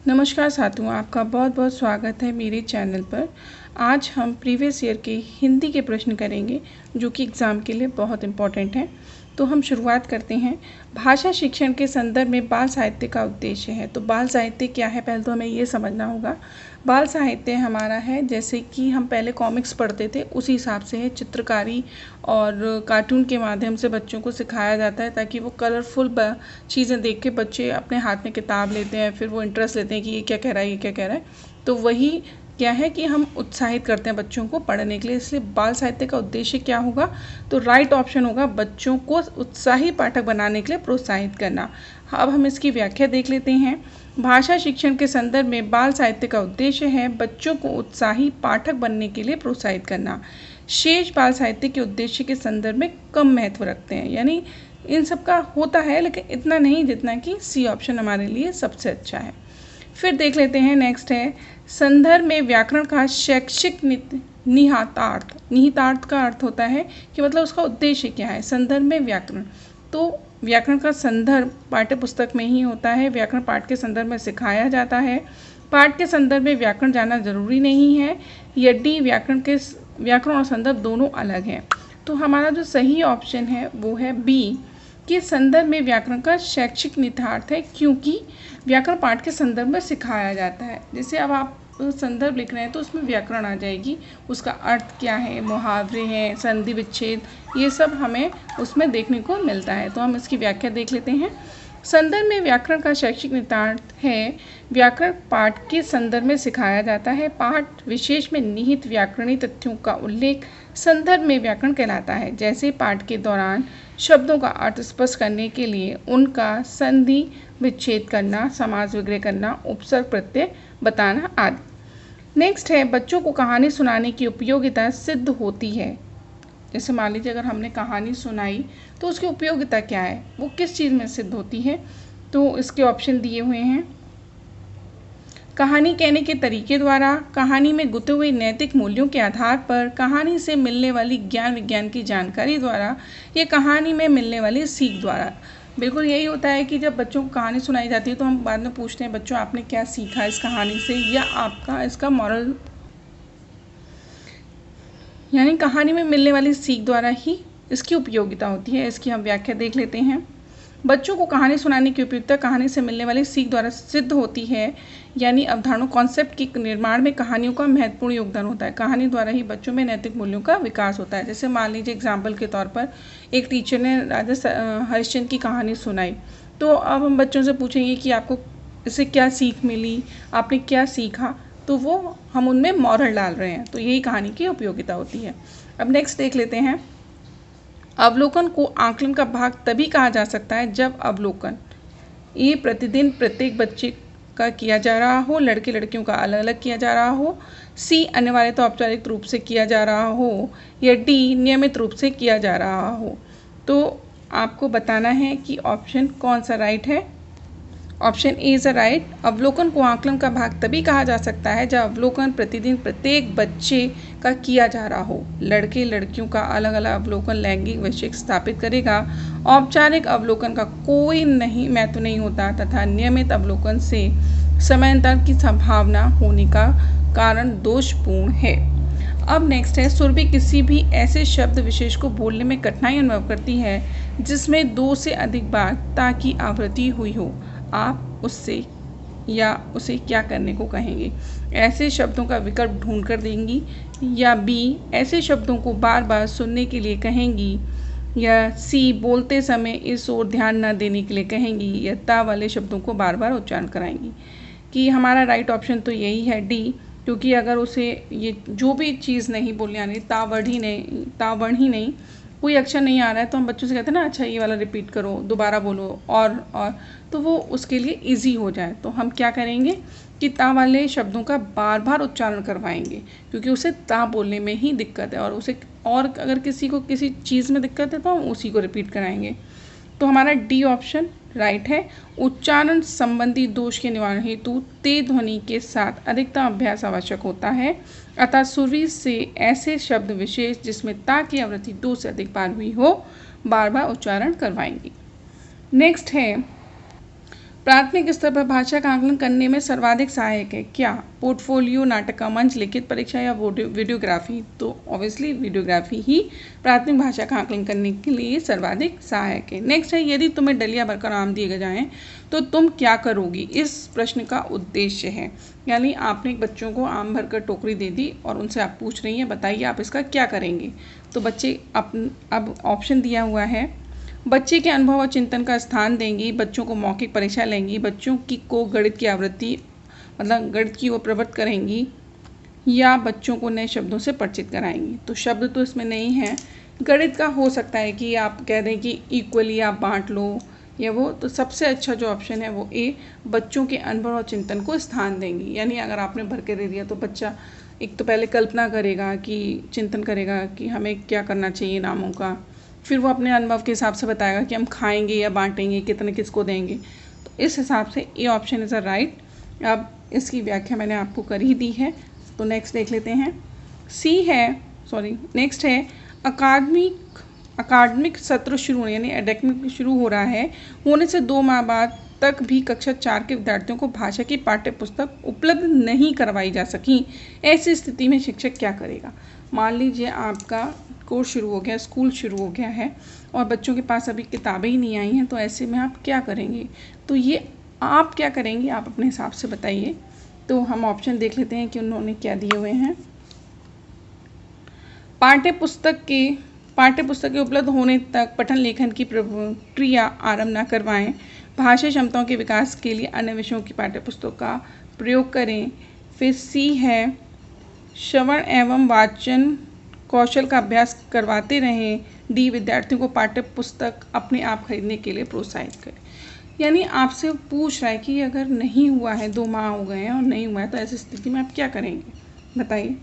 नमस्कार साथियों, आपका बहुत बहुत स्वागत है मेरे चैनल पर। आज हम प्रीवियस ईयर के हिंदी के प्रश्न करेंगे जो कि एग्ज़ाम के लिए बहुत इम्पॉर्टेंट हैं। तो हम शुरुआत करते हैं। भाषा शिक्षण के संदर्भ में बाल साहित्य का उद्देश्य है। तो बाल साहित्य क्या है, पहले तो हमें ये समझना होगा। बाल साहित्य हमारा है, जैसे कि हम पहले कॉमिक्स पढ़ते थे उसी हिसाब से है। चित्रकारी और कार्टून के माध्यम से बच्चों को सिखाया जाता है ताकि वो कलरफुल चीज़ें देख के बच्चे अपने हाथ में किताब लेते हैं, फिर वो इंटरेस्ट लेते हैं कि ये क्या कह रहा है, ये क्या कह रहा है। तो वही क्या है कि हम उत्साहित करते हैं बच्चों को पढ़ने के लिए। इसलिए बाल साहित्य का उद्देश्य क्या होगा, तो राइट ऑप्शन होगा बच्चों को उत्साही पाठक बनाने के लिए प्रोत्साहित करना। अब हम इसकी व्याख्या देख लेते हैं। भाषा शिक्षण के संदर्भ में बाल साहित्य का उद्देश्य है बच्चों को उत्साही पाठक बनने के लिए प्रोत्साहित करना। शेष बाल साहित्य के उद्देश्य के संदर्भ में कम महत्व रखते हैं, यानी इन सब का होता है लेकिन इतना नहीं जितना कि सी ऑप्शन हमारे लिए सबसे अच्छा है। फिर देख लेते हैं, नेक्स्ट है संदर्भ में व्याकरण का शैक्षिक निहितार्थ। निहितार्थ का अर्थ होता है कि मतलब उसका उद्देश्य क्या है। संदर्भ में व्याकरण, तो व्याकरण का संदर्भ पाठ्य पुस्तक में ही होता है। व्याकरण पाठ के संदर्भ में सिखाया जाता है। पाठ के संदर्भ में व्याकरण जानना जरूरी नहीं है यदि व्याकरण और संदर्भ दोनों अलग हैं। तो हमारा जो सही ऑप्शन है वो है बी, कि संदर्भ में व्याकरण का शैक्षिक निहितार्थ है, क्योंकि व्याकरण पाठ के संदर्भ में सिखाया जाता है। जैसे अब आप संदर्भ लिख रहे हैं तो उसमें व्याकरण आ जाएगी, उसका अर्थ क्या है, मुहावरे हैं, संधि विच्छेद, ये सब हमें उसमें देखने को मिलता है। तो हम इसकी व्याख्या देख लेते हैं। संदर्भ में व्याकरण का शैक्षिक निहितार्थ है व्याकरण पाठ के संदर्भ में सिखाया जाता है। पाठ विशेष में निहित व्याकरणिक तथ्यों का उल्लेख संदर्भ में व्याकरण कहलाता है। जैसे पाठ के दौरान शब्दों का अर्थ स्पष्ट करने के लिए उनका संधि विच्छेद करना, समास विग्रह करना, उपसर्ग प्रत्यय बताना आदि। नेक्स्ट है बच्चों को कहानी सुनाने की उपयोगिता सिद्ध होती है। जैसे मान लीजिए अगर हमने कहानी सुनाई तो उसकी उपयोगिता क्या है, वो किस चीज़ में सिद्ध होती है। तो इसके ऑप्शन दिए हुए हैं। कहानी कहने के तरीके द्वारा, कहानी में गुथे हुए नैतिक मूल्यों के आधार पर, कहानी से मिलने वाली ज्ञान विज्ञान की जानकारी द्वारा, या कहानी में मिलने वाली सीख द्वारा। बिल्कुल यही होता है कि जब बच्चों को कहानी सुनाई जाती है तो हम बाद में पूछते हैं बच्चों आपने क्या सीखा इस कहानी से, या आपका इसका मॉरल, यानी कहानी में मिलने वाली सीख द्वारा ही इसकी उपयोगिता होती है। इसकी हम व्याख्या देख लेते हैं। बच्चों को कहानी सुनाने की उपयोगिता कहानी से मिलने वाली सीख द्वारा सिद्ध होती है, यानी अवधारणा कॉन्सेप्ट के निर्माण में कहानियों का महत्वपूर्ण योगदान होता है। कहानी द्वारा ही बच्चों में नैतिक मूल्यों का विकास होता है। जैसे मान लीजिए एग्जाम्पल के तौर पर एक टीचर ने राजा हरिश्चंद्र की कहानी सुनाई, तो अब हम बच्चों से पूछेंगे कि आपको इससे क्या सीख मिली, आपने क्या सीखा, तो वो हम उनमें मॉरल डाल रहे हैं। तो यही कहानी की उपयोगिता होती है। अब नेक्स्ट देख लेते हैं। अवलोकन को आकलन का भाग तभी कहा जा सकता है जब अवलोकन ये प्रतिदिन प्रत्येक बच्चे का किया जा रहा हो, लड़के लड़कियों का अलग अलग किया जा रहा हो, सी अनिवार्यतः औपचारिक रूप से किया जा रहा हो, या डी नियमित रूप से किया जा रहा हो। तो आपको बताना है कि ऑप्शन कौन सा राइट है। Option A is right. अवलोकन को आकलन का भाग तभी कहा जा सकता है जब अवलोकन प्रतिदिन प्रत्येक बच्चे का किया जा रहा हो। लड़के लड़कियों का अलग अलग अवलोकन लैंगिक वैश्विक स्थापित करेगा। औपचारिक अवलोकन का कोई नहीं महत्व नहीं होता तथा नियमित अवलोकन से समयान्तर की संभावना होने का कारण दोषपूर्ण है। अब नेक्स्ट है, सुरभि किसी भी ऐसे शब्द विशेष को बोलने में कठिनाई अनुभव करती है जिसमें 2 से अधिक बार ता की आवृत्ति हुई हो। आप उससे या उसे क्या करने को कहेंगे। ऐसे शब्दों का विकल्प ढूंढ कर देंगी, या बी ऐसे शब्दों को बार बार सुनने के लिए कहेंगी, या सी बोलते समय इस ओर ध्यान न देने के लिए कहेंगी, या ता वाले शब्दों को बार बार उच्चारण कराएंगी। कि हमारा राइट ऑप्शन तो यही है डी, क्योंकि अगर उसे ये जो भी चीज़ नहीं बोलने आनी, तावर्ण ही नहीं कोई अक्षर नहीं आ रहा है, तो हम बच्चों से कहते हैं ना अच्छा ये वाला रिपीट करो, दोबारा बोलो, और तो वो उसके लिए इजी हो जाए तो हम क्या करेंगे कि ता वाले शब्दों का बार बार उच्चारण करवाएंगे, क्योंकि उसे ता बोलने में ही दिक्कत है, और अगर किसी को किसी चीज़ में दिक्कत है तो हम उसी को रिपीट कराएंगे। तो हमारा डी ऑप्शन राइट है। उच्चारण संबंधी दोष के निवारण हेतु तेज ध्वनि के साथ अधिकतम अभ्यास आवश्यक होता है। अतः सुरभि से ऐसे शब्द विशेष जिसमें ता की आवृत्ति 2 से अधिक बार हुई हो बार बार उच्चारण करवाएंगे। नेक्स्ट है, प्राथमिक स्तर पर भाषा का आकलन करने में सर्वाधिक सहायक है क्या? पोर्टफोलियो, नाटक का मंच, लिखित परीक्षा या वीडियोग्राफी? तो ऑब्वियसली वीडियोग्राफी ही प्राथमिक भाषा का आकलन करने के लिए सर्वाधिक सहायक है। नेक्स्ट है, यदि तुम्हें डलिया भरकर आम दिए जाएं तो तुम क्या करोगी? इस प्रश्न का उद्देश्य है, यानी आपने बच्चों को आम भरकर टोकरी दे दी और उनसे आप पूछ रही हैं बताइए आप इसका क्या करेंगे। तो बच्चे अब ऑप्शन दिया हुआ है, बच्चे के अनुभव और चिंतन का स्थान देंगी, बच्चों को मौखिक परीक्षा लेंगी, बच्चों को गणित की आवृत्ति मतलब गणित की ओर प्रवृत्त करेंगी, या बच्चों को नए शब्दों से परिचित कराएंगी। तो शब्द तो इसमें नहीं है। गणित का हो सकता है कि आप कह दें कि इक्वली आप बांट लो या वो, तो सबसे अच्छा जो ऑप्शन है वो ए, बच्चों के अनुभव और चिंतन को स्थान देंगी। यानी अगर आपने भर के दे दिया तो बच्चा एक तो पहले कल्पना करेगा कि चिंतन करेगा कि हमें क्या करना चाहिए नामों का, फिर वो अपने अनुभव के हिसाब से बताएगा कि हम खाएंगे या बांटेंगे, कितने किसको देंगे। तो इस हिसाब से A option is a right. अब इसकी व्याख्या मैंने आपको कर ही दी है, तो नेक्स्ट देख लेते हैं। नेक्स्ट है अकादमिक सत्र शुरू होने यानी एकेडमिक शुरू हो रहा है, होने से 2 माह बाद तक भी कक्षा 4 के विद्यार्थियों को भाषा की पाठ्य पुस्तक उपलब्ध नहीं करवाई जा सकी। ऐसी स्थिति में शिक्षक क्या करेगा? मान लीजिए आपका कोर्स शुरू हो गया, स्कूल शुरू हो गया है और बच्चों के पास अभी किताबें ही नहीं आई हैं, तो ऐसे में आप क्या करेंगे? तो ये आप क्या करेंगे आप अपने हिसाब से बताइए। तो हम ऑप्शन देख लेते हैं कि उन्होंने क्या दिए हुए हैं। पाठ्य पुस्तक के उपलब्ध होने तक पठन लेखन की प्रक्रिया आरंभ न करवाएं, भाषा क्षमताओं के विकास के लिए अन्य विषयों की पाठ्य पुस्तकों का प्रयोग करें। फिर सी है, श्रवण एवं वाचन कौशल का अभ्यास करवाते रहें। डी, विद्यार्थियों को पाठ्य पुस्तक अपने आप खरीदने के लिए प्रोत्साहित करें। यानी आपसे पूछ रहा है कि अगर नहीं हुआ है, 2 माह हो गए हैं और नहीं हुआ है, तो ऐसी स्थिति में आप क्या करेंगे बताइए।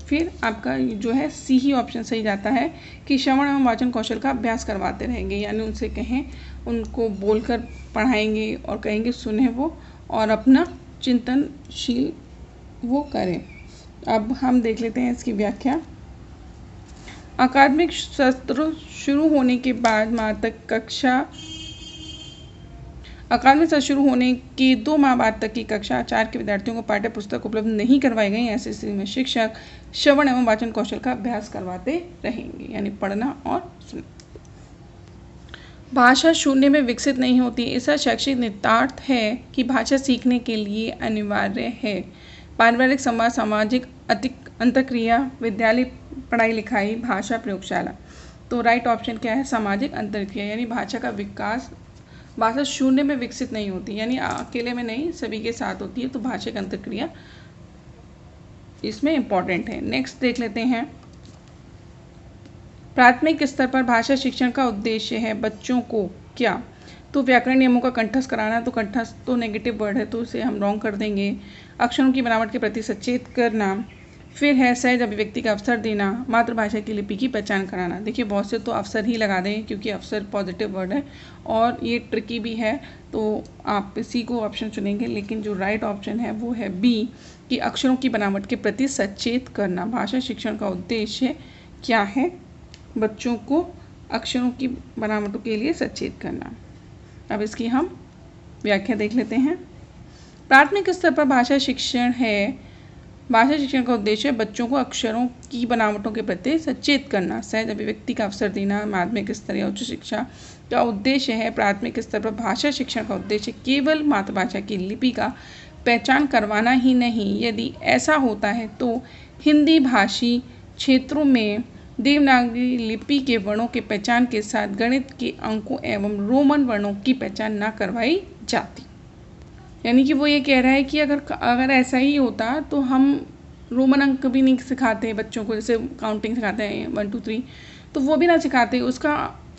फिर आपका जो है सी ही ऑप्शन सही जाता है कि श्रवण एवं वाचन कौशल का अभ्यास करवाते रहेंगे, यानी उनसे कहें, उनको बोलकर पढ़ाएंगे और कहेंगे सुने वो और अपना चिंतनशील वो करें। अब हम देख लेते हैं इसकी व्याख्या। अकादमिक सत्र शुरू होने के बाद अकादमिक सत्र शुरू होने के 2 माह बाद तक की कक्षा 4 के विद्यार्थियों को पाठ्य पुस्तक उपलब्ध नहीं करवाई गई। ऐसी स्थिति में शिक्षक श्रवण एवं वाचन कौशल का अभ्यास करवाते रहेंगे, यानी पढ़ना और सुनना। भाषा शून्य में विकसित नहीं होती, इसका शैक्षिक निहितार्थ है कि भाषा सीखने के लिए अनिवार्य है। पारिवारिक संवाद, सामाजिक अंतःक्रिया, विद्यालय पढ़ाई लिखाई, भाषा प्रयोगशाला। तो राइट ऑप्शन क्या है? सामाजिक अंतःक्रिया, यानी भाषा का विकास, भाषा शून्य में विकसित नहीं होती, यानी अकेले में नहीं, सभी के साथ होती है। तो भाषिक अंतःक्रिया इसमें इम्पॉर्टेंट है। नेक्स्ट देख लेते हैं। प्राथमिक स्तर पर भाषा शिक्षण का उद्देश्य है बच्चों को क्या? तो व्याकरण नियमों का कंठस्थ कराना, तो कंठस्थ तो नेगेटिव वर्ड है तो उसे हम रॉन्ग कर देंगे। अक्षरों की बनावट के प्रति सचेत करना, फिर है सहज अभिव्यक्ति का अवसर देना, मातृभाषा की लिपि की पहचान कराना। देखिए बहुत से तो अवसर ही लगा दें क्योंकि अवसर पॉजिटिव वर्ड है और ये ट्रिकी भी है, तो आप इसी को ऑप्शन चुनेंगे, लेकिन जो राइट ऑप्शन है वो है बी कि अक्षरों की बनावट के प्रति सचेत करना। भाषा शिक्षण का उद्देश्य क्या है? बच्चों को अक्षरों की बनावटों के लिए सचेत करना। अब इसकी हम व्याख्या देख लेते हैं। प्राथमिक स्तर पर भाषा शिक्षण का उद्देश्य बच्चों को अक्षरों की बनावटों के प्रति सचेत करना, सहज अभिव्यक्ति का अवसर देना। माध्यमिक स्तर या उच्च शिक्षा का उद्देश्य है प्राथमिक स्तर पर भाषा शिक्षण का उद्देश्य केवल मातृभाषा की लिपि का पहचान करवाना ही नहीं, यदि ऐसा होता है तो हिंदी भाषी क्षेत्रों में देवनागरी लिपि के वर्णों के पहचान के साथ गणित के अंकों एवं रोमन वर्णों की पहचान न करवाई जाती। यानी कि वो ये कह रहा है कि अगर ऐसा ही होता तो हम रोमन अंक भी नहीं सिखाते बच्चों को, जैसे काउंटिंग सिखाते हैं 1 2 3, तो वो भी ना सिखाते। उसका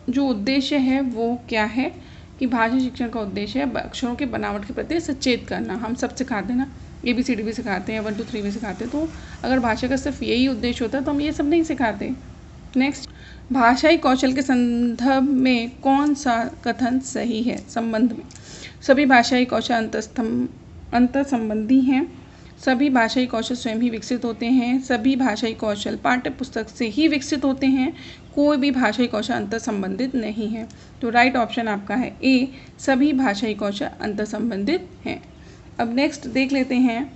जो उद्देश्य है वो क्या है कि भाषा शिक्षण का उद्देश्य है अक्षरों के बनावट के प्रति सचेत करना। हम सब सिखाते हैं ना, ABCD भी सिखाते हैं, 1 2 3 भी सिखाते हैं, तो अगर भाषा का सिर्फ यही उद्देश्य होता तो हम ये सब नहीं सिखाते। नेक्स्ट, भाषाई कौशल के संदर्भ में कौन सा कथन सही है? संबंध में सभी भाषाई कौशल अंतर संबंधी हैं। सभी भाषाई कौशल स्वयं ही विकसित होते हैं, सभी भाषाई कौशल पाठ्य पुस्तक से ही विकसित होते हैं, कोई भी भाषाई कौशल अंतर संबंधित नहीं है। तो राइट ऑप्शन आपका है ए, सभी भाषाई कौशल अंतर संबंधित हैं। अब नेक्स्ट देख लेते हैं